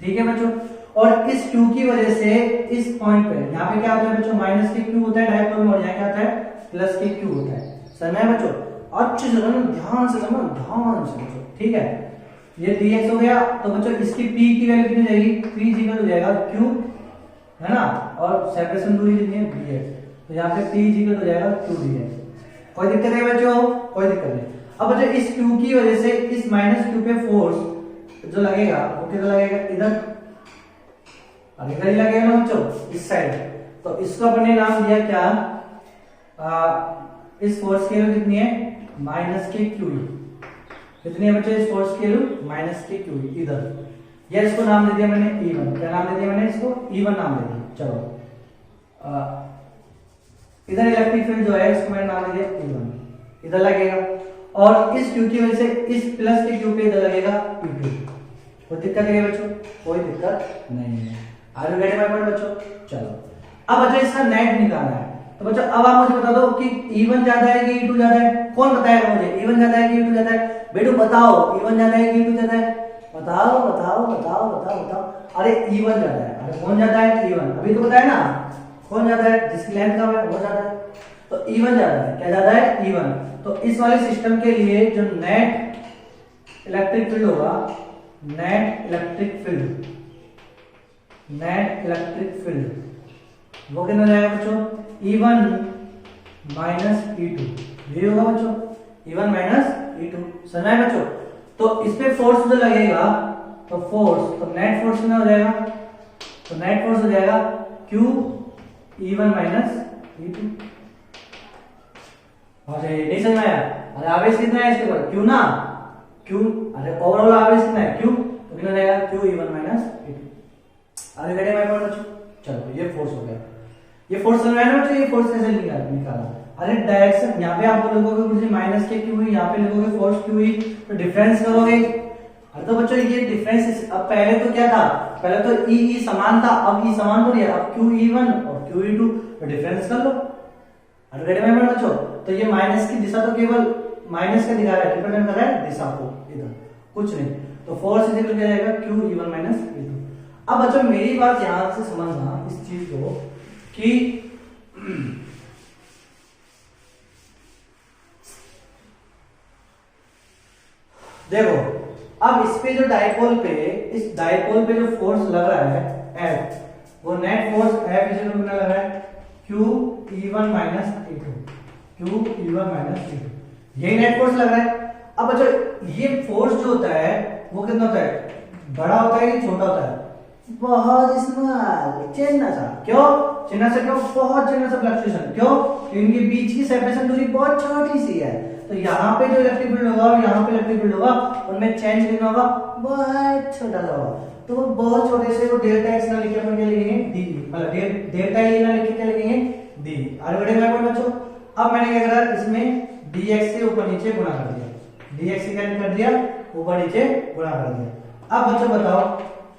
ठीक है बच्चों। और इस Q की वजह से इस पॉइंट पे यहाँ पे क्या होता है बच्चों, माइनस के Q होता है डायपोल में, और यहाँ क्या होता है प्लस के Q होता है, समझ में बच्चों। अच्छे से समझो, ध्यान से समझो, ध्यान से बच्चों, ठीक है। ये dx हो गया, तो बच्चों इसकी P की वैल्यू कितनी जाएगी, P इक्वल हो जाएगा Q, है ना, और सेपरेशन दूरी कितनी है dx, तो यहाँ पे P इक्वल हो जाएगा Q dx। कोई दिक्कत है बच्चों, कोई दिक्कत नहीं। अब बच्चों इस Q की वजह से इस माइनस Q पे फोर्स जो लगेगा वो कितना लगेगा, इधर और इधर ही लगेगा ना बच्चों, इस साइड। तो इसको अपन ने नाम दिया क्या, इस फोर्स की वैल्यू कितनी है माइनस के Q, कितनी है बच्चों इस फोर्स की वैल्यू माइनस के Q इधर, या इसको नाम दे दिया मैंने E1, क्या नाम दे दिया मैंने इसको E1 नाम दे दिया। चलो इधर इलेक्ट्रिक फील्ड जो है इसको मैंने नाम दिया E1, इधर लगेगा, और इस Q की वजह से इस प्लस के Q पे इधर लगेगा E2। कोई दिक्कत है बच्चों? कोई दिक्कत नहीं है। Are you getting my point बच्चों? चलो अब बच्चों इसका नेट निकालना है। तो बच्चों अब आप मुझे बता दो कि E1 ज्यादा है कि E2 ज्यादा है? कौन बताएगा मुझे E1 ज्यादा है कि E2 ज्यादा है? बेटू बताओ, E1 ज्यादा है कि E2 ज्यादा है? बताओ बताओ बताओ बताओ बताओ। अरे E1 ज्यादा है। अरे कौन ज्यादा है? E1। अभी तो बताया ना, कौन ज्यादा है? जिसकी लेंथ कम है वो ज्यादा है। तो E1 ज्यादा है। क्या ज्यादा है? E1। तो इस वाले सिस्टम के लिए जो नेट इलेक्ट्रिक फील्ड होगा, नेट इलेक्ट्रिक फील्ड वो कितना जाएगा बच्चों? E1 माइनस E2, ये होगा बच्चों, E1 माइनस E2। समझ आया बच्चों? तो इस पे फोर्स जो लगेगा, तो फोर्स, तो नेट फोर्स कितना हो जाएगा? तो नेट फोर्स हो जाएगा Q E1 माइनस E2। अरे नहीं समझ आया? अरे आवेश कितना है इसके ऊपर? Q ना, Q। अरे ओवरऑल आवेश कितना है? Q। तो कितना जाएगा? Q E1 minus E2। अरे गेटिंग माय पॉइंट बच्चों? चलो ये फोर्स हो गया। ये फोर्स समझ आया ना बच्चों? ये फोर्स कैसे निकाला? अरे डायरेक्शन यहाँ पे आप लिखोगे कुछ माइनस के Q हुई, यहाँ पे लिखोगे फोर्स Q हुई, तो डिफरेंस करोगे। अरे तो बच्चों ये डिफरेंस, अब पहले तो क्या था? पहले तो E समान था, अब E समान हो रही है, अब Q E1 और Q E2, तो डिफरेंस कर लो। अरे गेटिंग माय पॉइंट बच्चों? तो ये माइनस की दिशा तो केवल माइनस का दिखा रहा है, डिपेंड कर रहा है दिशा को, इधर कुछ नहीं। तो फोर्स इज इक्वल क्या जाएगा? Q E1 minus E2। अब बच्चों मेरी बात ध्यान से समझना इस चीज को कि देखो अब इस पे जो डाइपोल पे, इस डाइपोल पे जो फोर्स लग रहा है F, वो नेट फोर्स F इसे कितना लग रहा है? Q E1 minus E2, Q E1 minus E2, यही नेट फोर्स लग रहा है। अब बच्चों ये फोर्स जो होता है वो कितना होता है? बड़ा होता है कि छोटा होता है? बहुत स्मॉल, चिन्ह सा। क्यों चिन्ह सा? क्यों बहुत चिन्ह सा फ्लक्चुएशन? क्यों? क्योंकि इनके बीच की सेपरेशन दूरी बहुत छोटी सी है। तो यहाँ पे जो इलेक्ट्रिक फील्ड होगा और यहाँ पे इलेक्ट्रिक फील्ड होगा, उनमें चेंज कितना होगा? बहुत छोटा सा होगा। तो वो बहुत छोटे से, वो डेल्टा एक्स ना लिख के अपन क्या लिखेंगे? डी, मतलब डेल्टा ए ना लिख के क्या लिखेंगे? डी। आगे बढ़ेंगे बच्चों। अब मैंने क्या करा? इसमें dx के ऊपर नीचे गुणा कर दिया, dx से क्या कर दिया? ऊपर नीचे गुणा कर दिया। अब बच्चों बताओ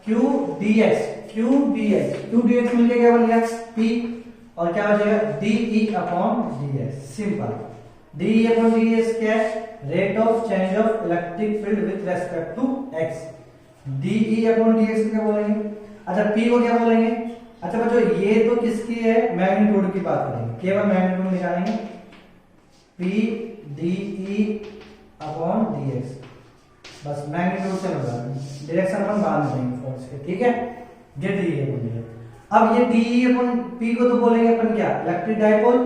q dx मिलके क्या बन गया? p, और क्या बचेगा? de upon dx। Simple. de upon dx क्या है? Rate of change of electric field with respect to x। de upon dx क्या बोलेंगे? अच्छा p को क्या बोलेंगे? अच्छा बच्चों ये तो किसकी है? मैग्नीट्यूड की बात करेंगे, केवल मैग्नीट्यूड निकालेंगे। p de अपॉन dx, बस मैग्नीट्यूड से मतलब डायरेक्शन अपन बाद में देंगे फोर्स के, ठीक है? ये डी है बोलिए। अब ये डी अपन पी को तो बोलेंगे अपन क्या? इलेक्ट्रिक डाइपोल,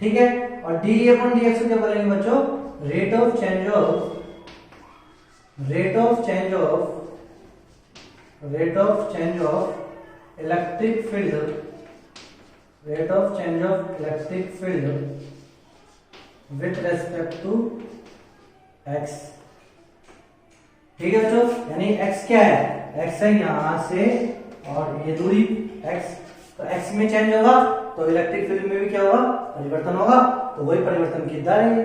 ठीक है? और डी अपन डीएक्स को क्या बोलेंगे बच्चों? Rate of change of electric field, with respect to X. ठीक है बच्चों? यानी x क्या है? x है यहां से और ये दूरी x, तो x में चेंज होगा तो इलेक्ट्रिक फील्ड में भी क्या होगा? परिवर्तन होगा। तो वही परिवर्तन की दर है।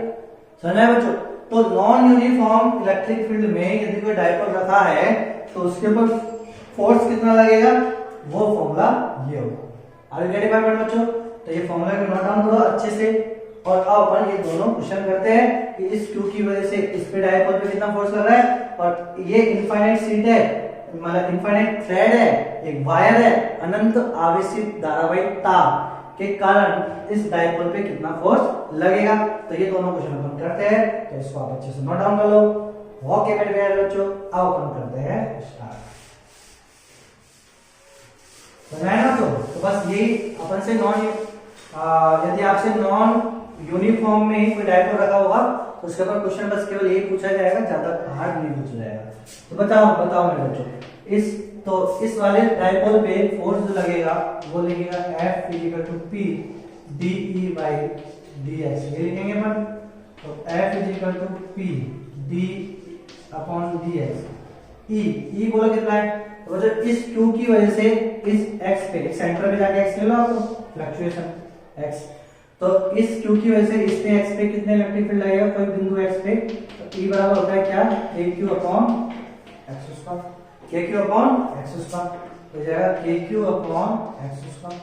समझ आया बच्चों? तो नॉन यूनिफॉर्म इलेक्ट्रिक फील्ड में यदि कोई डाइपोल रखा है तो उसके ऊपर फोर्स कितना लगेगा? वो फॉर्मूला ये होगा। आगे गेटिंग माय पॉइंट बच्चों? तो ये फॉर्मूला को नोट डाउन करो अच्छे से। और अब अपन ये दोनों क्वेश्चन करते हैं कि इस Q की वजह से इस पे डाइपोल पे कितना फोर्स लग रहा है, और ये इनफाइनाइट शीट है, मतलब इनफाइनाइट थ्रेड है, एक वायर है, अनंत आवेशित धारावाही तार के कारण इस डाइपोल पे कितना फोर्स लगेगा। तो ये दोनों क्वेश्चन अपन करते हैं, तो इसको आप अच्छे से नोट डाउन कर लो। ओके मेरे प्यारे बच्चों, अब अपन करते हैं स्टार्ट। बनाया ना? तो बस यही अपन से यदि आपसे नॉन यूनिफॉर्म में कोई डाइपोल रखा होगा तो उसके ऊपर क्वेश्चन बस केवल यही पूछा जाएगा, ज्यादा हार्ड नहीं पूछा जाएगा। तो बताओ मेरे बच्चों, इस वाले डाइपोल पे फोर्स जो लगेगा वो लगेगा F = P de by dx, ये लिखेंगे अपन। तो F = P d upon dx। E बोलो कितना है? तो बच्चों इस Q की वजह से इस x पे, सेंटर पे जाके x ले लो, तो फ्लक्चुएशन x। तो इस Q की वजह से इस पे x पे कितने इलेक्ट्रिक फील्ड लगेगा, कोई बिंदु x पे, तो E बराबर होता है क्या, KQ upon x square, KQ upon x square, तो जाएगा KQ अपॉन x स्क्वायर।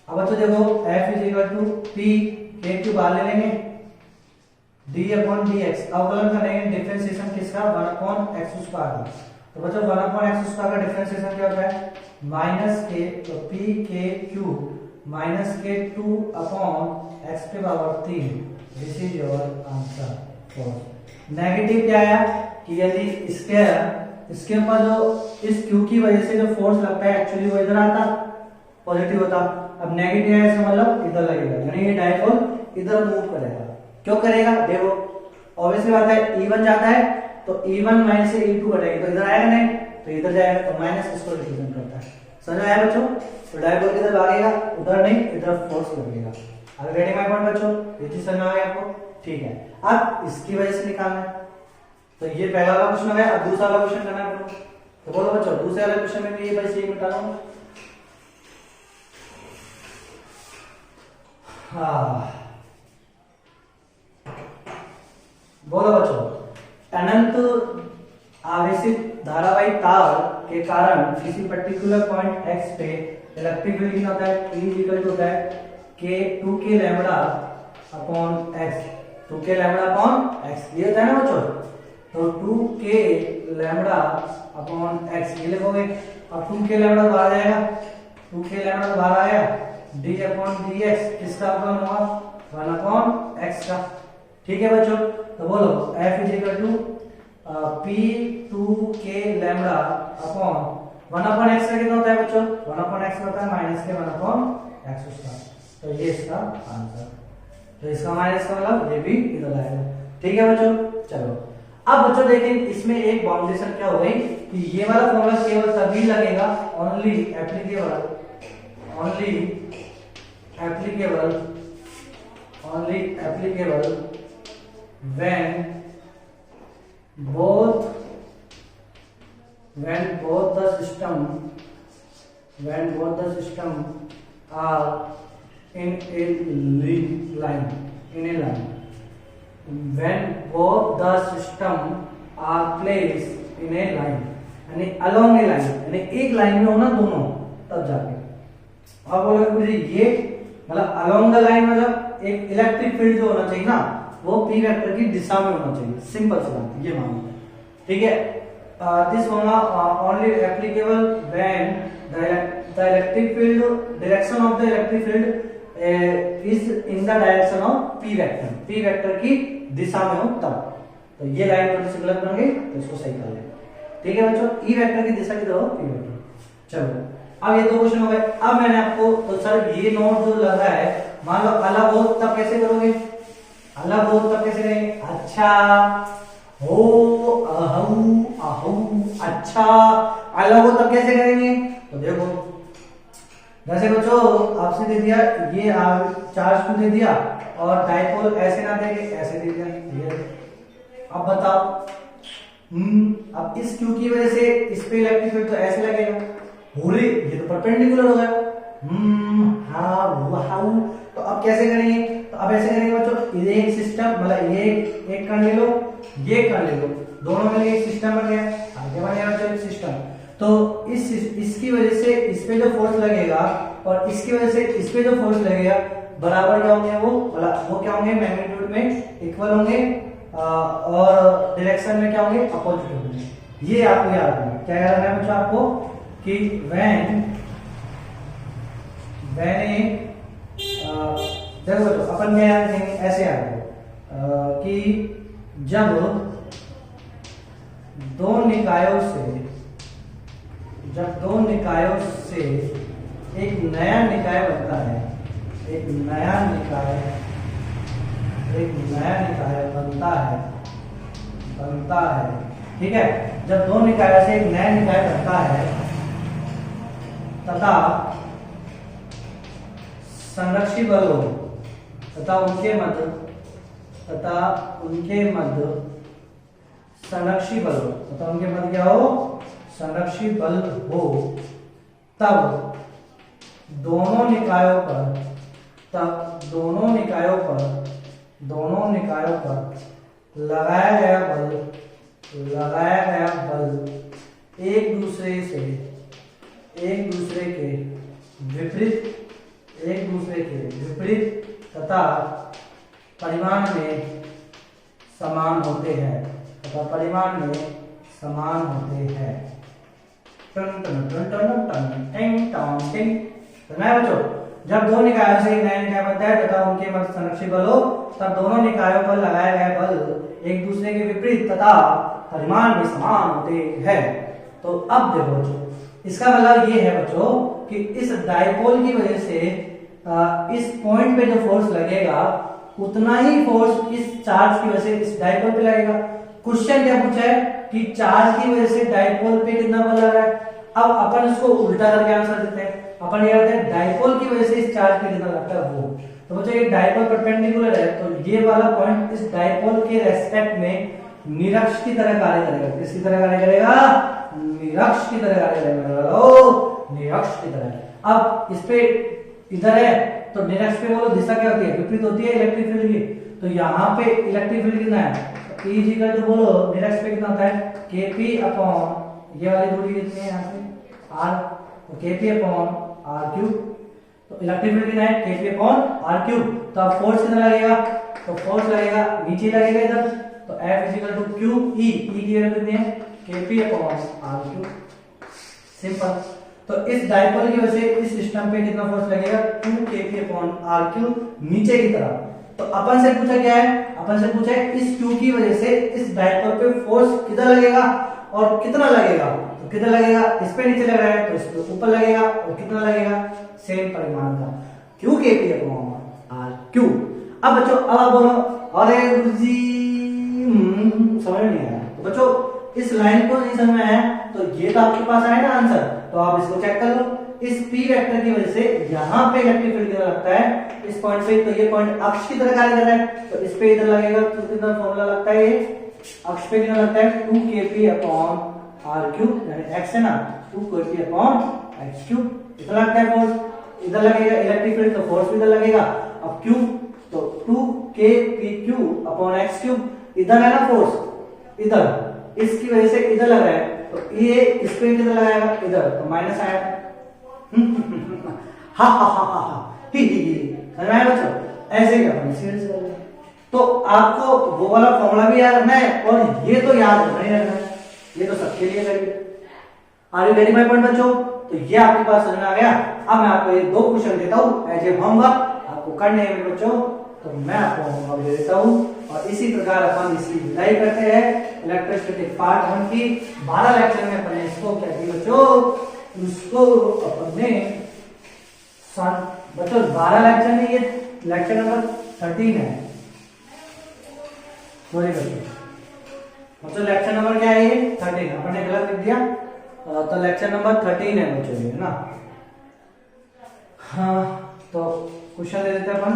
अब बच्चों देखो F is equal to P, KQ बाहर ले लेंगे, d अपॉन dx, अवकलन करेंगे डिफरेंशिएशन किसका, 1 अपॉन x स्क्वायर का। तो बच्चों 1 अपॉन x स्क्वायर का डिफरेंशिएशन क्या होता है, माइनस के, तो p k q माइनस के 2 अपॉन x के power 3, this is your answer for. Negative क्या है कि यदि इसके ऊपर जो इस q की वजह से जो फोर्स लगता है एक्चुअली वो इधर आता, पॉजिटिव होता, अब नेगेटिव है इसका मतलब इधर लगेगा, यानी ये डायपोल इधर मूव करेगा। क्यों करेगा, देखो ऑब्वियसली बात है, E1 जाता है तो E1 माइनस से E2 कटेगा, तो इधर आएगा नहीं, तो इधर जाएगा, तो माइनस इसको रिप्रेजेंट करता है। समझ में आया बच्चों, तो डायपोल किधर भागेगा, उधर नहीं, इधर फोर्स लगेगा। अब रेडी माय पॉइंट बच्चों, ये चीज समझ में आ गया आपको, ठीक है। अब इसकी वजह से निकालना है, तो ये पहला वाला क्वेश्चन हो गया। अब दूसरा वाला क्वेश्चन करना है आपको, तो बोलो बच्चों दूसरे वाले क्वेश्चन में भी ये बस ये मिटा लो। हाँ बोलो बच्चों, अनंत आवेशित धारावाही तार के कारण किसी पर्टिकुलर पॉइंट x पे इलेक्ट्रिक फील्ड कितना होता है, E इक्वल टू होता है k 2k lambda upon x, 2k lambda upon x, ये होता है ना बच्चों, तो 2k लैम्बडा अपॉन x ये लिखोगे। अब 2k लैम्बडा बाहर जाएगा, 2k लैम्बडा बाहर आया, d अपॉन dx किसका अपॉन होगा, 1 अपॉन x का, ठीक है बच्चों। तो बोलो F is equal to P 2k lambda upon 1 upon x का कितना होता है बच्चों, 1 अपॉन x होता है माइनस के 1 अपॉन x स्क्वायर, तो ये इसका आंसर। तो इसका माइनस का मतलब ये भी इधर आएगा, ठीक है बच्चों। चलो अब बच्चों देखें इसमें एक बाउंडेशन क्या हो गई कि ये वाला फॉर्मूला केवल तभी लगेगा, only applicable when both the system are in a line, when both the system are placed in a line, यानी along a line, यानी एक लाइन में होना दोनों, तब जाके। अब बोलोगे मुझे ये मतलब along the line मतलब एक इलेक्ट्रिक फील्ड जो होना चाहिए ना वो p वेक्टर की दिशा में होना चाहिए, सिंपल सी बात ये मानो, ठीक है। This formula only applicable when the electric field direction of the electric field is in the direction of p vector की दिशा में हो तब। तो ये लाइन थोड़ी सी गलत बन गई तो इसको सही कर लें, ठीक है बच्चों। e वेक्टर की दिशा की तरफ p वेक्टर। चलो अब ये दो क्वेश्चन हो गए। अब मैंने आपको तो सर ये नोट जो लगा है, मान लो अलग हो तब कैसे करोगे, अलग हो तब कैसे करेंगे, अच्छा हो अहू अहू, अच्छा अलग हो तब कैसे करेंगे, तो देखो जैसे बच्चों आपसे दे दिया ये चार्ज को दे दिया और डाइपोल ऐसे ना देके ऐसे दे दिया, ये अब बताओ अब इस क्यू की वजह से इस पे इलेक्ट्रिक फील्ड तो ऐसे लगेगा, पूरे ये तो परपेंडिकुलर हो गया, तो अब कैसे करेंगे, तो अब ऐसे करेंगे बच्चों, ये एक सिस्टम मतलब ये एक कर ले लो, ये कर ले लो, दोनों मिलकर एक सिस्टम बन गया, आगे बन गया बच्चों एक सिस्टम। तो इसकी वजह से इस पे जो फोर्स लगेगा और इसकी वजह से इस पे जो फोर्स लगेगा बराबर क्या होंगे, वो क्या होंगे, मैग्नीट्यूड में इक्वल होंगे और डायरेक्शन में क्या होंगे, अपोजिट होंगे। ये आपको याद रखना, क्या याद रखना है बच्चों आपको कि when देखो बच्चों अपन क्या याद रखेंगे, ऐसे याद रखो कि जब दो निकायों से एक नया निकाय बनता है, एक नया निकाय बनता है, ठीक है। जब दो निकायों से एक नया निकाय बनता है तथा संरक्षी बलों तथा उनके मध्य संरक्षी बलों तथा उनके मध्य क्या हो, संरक्षी बल हो, तब दोनों निकायों पर तब दोनों निकायों पर लगाया गया बल एक दूसरे के विपरीत तथा परिमाण में समान होते हैं। बच्चों, जब दो निकायों से एक नया निकाय बनता है तथा उनके मध्य संरक्षित बल हो, तब दोनों निकायों पर लगाया गया बल एक दूसरे के विपरीत तथा परिमाण में समान होते हैं। तो अब देखो बच्चों, इसका मतलब ये है बच्चों कि इस डायपोल की वजह से इस पॉइंट पे जो फोर्स लगेगा उतना ही फोर्स इस चार्ज की वजह से इस डायपोल पे लगेगा। क्वेश्चन क्या पूछा है कि चार्ज की वजह से डायपोल पे कितना बल लग रहा है। अब अपन इसको उल्टा करके आंसर देते हैं। अपन ये करते हैं डायपोल की वजह से इस चार्ज पे कितना लगता है वो। तो बच्चों ये डायपोल परपेंडिकुलर है, तो ये वाला पॉइंट इस डायपोल के रेस्पेक्ट में निरक्ष की तरह कार्य करेगा। किसकी तरह कार्य करेगा? निरक्ष की तरह कार्य करेगा। निरक्ष की तरह। अब इस पे इधर है तो निरक्ष पे बोलो दिशा क्या होती है? विपरीत होती है इलेक्ट्रिक फील्ड की। तो यहाँ पे इलेक्ट्रिक फील्ड कितना है? E इक्वल टू बोलो निरक्ष पे कितना होता है? Kp अपॉन ये वाली दूरी कितनी है यहाँ से r, तो Kp अपॉन r क्यूब। तो इलेक्ट्रिक फील्ड कितना है? Kp upon r cube. तो अब फोर्स कितना लगेगा? तो फोर्स लगेगा नीचे लगेगा इधर, तो F equal to Q E की वैल्यू कितनी है? Kp upon r cube. Simple. तो इस डायपोल की वजह से इस सिस्टम पे कितना फोर्स लगेगा? 2Kp अपॉन r क्यूब नीचे की तरफ। तो अपन से पूछा क्या है? अपन से पूछा है इस Q की वजह से इस डायपोल पे फोर्स कितना लगेगा और कितना लगेगा। तो कितना लगेगा? इस पे नीचे लग रहा है तो इस पे ऊपर लगेगा, और कितना लगेगा? सेम परिमाण का QKP अपॉन r क्यूब। अब बच्चों अब आप बोलो अरे गुरुजी समझ नहीं आया। तो बच्चों इस लाइन को नहीं समझ में आया तो ये तो आपके पास आया ना आंसर, तो आप इसको चेक कर लो। इस P वेक्टर की वजह से यहाँ पे इलेक्ट्रिक फील्ड कितना लगता है इस पॉइंट पे, तो ये पॉइंट अक्ष की तरह कार्य कर रहा है, तो इस पे इधर लगेगा तो कितना फॉर्मूला लगता है? ये अक्ष पे कितना लगता है? 2Kp अपॉन r क्यूब, यानी x है ना, 2Kp अपॉन x क्यूब इतना लगता है फोर्स। इधर लगेगा इलेक्ट्रिक फील्ड तो फोर्स भी इधर लगेगा। अब क्यूब तो 2Kpq अपॉन x क्यूब, इधर है ना फोर्स इधर, इसकी वजह से इधर लग रहा है, तो ये इस पे किधर लगाएगा? इधर, तो माइनस आया। हा हा हा हा हा ही समझ में आया बच्चों? ऐसे ही अपन सीरीज कर रहे हैं। तो आपको वो वाला फॉर्मूला भी याद रखना है और ये तो याद नहीं रखना है, ये तो सबके लिए करेंगे। Are you getting my point बच्चों? तो ये आपके पास समझ में आ गया। अब मैं आपको ये दो क्वेश्चन देता हूँ एज ए होमवर्क, आपको करने हैं बच्चों, तो मैं आपको होमवर्क दे देता हूँ और इसी प्रकार अपन इसकी विदाई करते हैं इलेक्ट्रोस्टैटिक पार्ट 1 की। 12 लेक्चर में अपन इसको क्या किया बच्चों? उसको अपन ने बच्चों 12 लेक्चर में ये लेक्चर नंबर 13 है। सॉरी बच्चों लेक्चर नंबर क्या है? ये 13 अपन ने गलत लिख दिया, तो लेक्चर नंबर 13 है बच्चों ये ना। हाँ तो क्वेश्चन दे देते हैं अपन।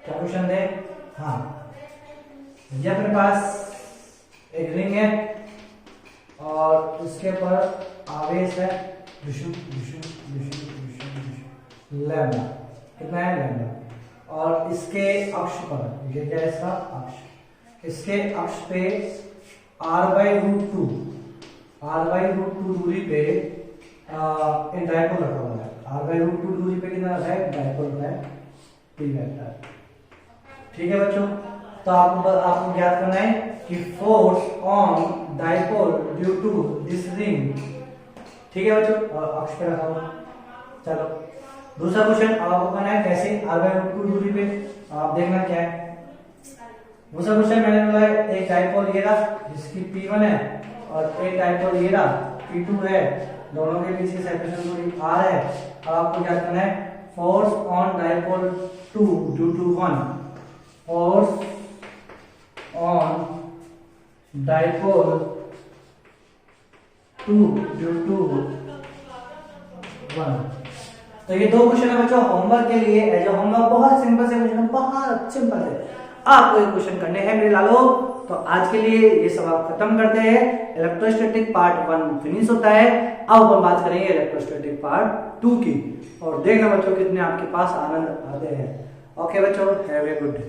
क्या क्वेश्चन दे? हाँ ये अपने पास एक रिंग है और इसके ऊपर आवेश है लैम्डा, कितना है? लैम्डा। और इसके अक्ष पर ये क्या है? इसका अक्ष, इसके अक्ष पे r/√2 दूरी पे एक डायपोल रखा हुआ है। r/√2 दूरी पे कितना रखा है? डायपोल है P वेक्टर। ठीक है बच्चों, तो आपको ज्ञात करना है कि force on dipole due to this ring. ठीक है बच्चों, और अक्ष पे रखा हुआ। चलो दूसरा क्वेश्चन अब आपको करना है कैसे? r/√2 दूरी पे आप देखना क्या है। दूसरा क्वेश्चन मैंने बोला है एक डायपोल ये रहा जिसकी P1 है और एक डायपोल ये रहा P2 है, दोनों के बीच की सेपरेशन दूरी r है। अब आपको क्या करना है? Force on dipole 2 due to 1, force on dipole 2 due to 1। तो ये दो क्वेश्चन है बच्चों होमवर्क के लिए। एज ए होमवर्क बहुत सिंपल से क्वेश्चन, बहुत सिंपल है। आपको ये क्वेश्चन करने हैं मेरे लालो। तो आज के लिए ये सब आप खत्म करते हैं। इलेक्ट्रोस्टैटिक पार्ट 1 फिनिश होता है। अब हम बात करेंगे इलेक्ट्रोस्टैटिक पार्ट 2 की, और देखना बच्चों कितने आपके पास आनंद आते हैं। ओके बच्चों, हैव ए गुड डे।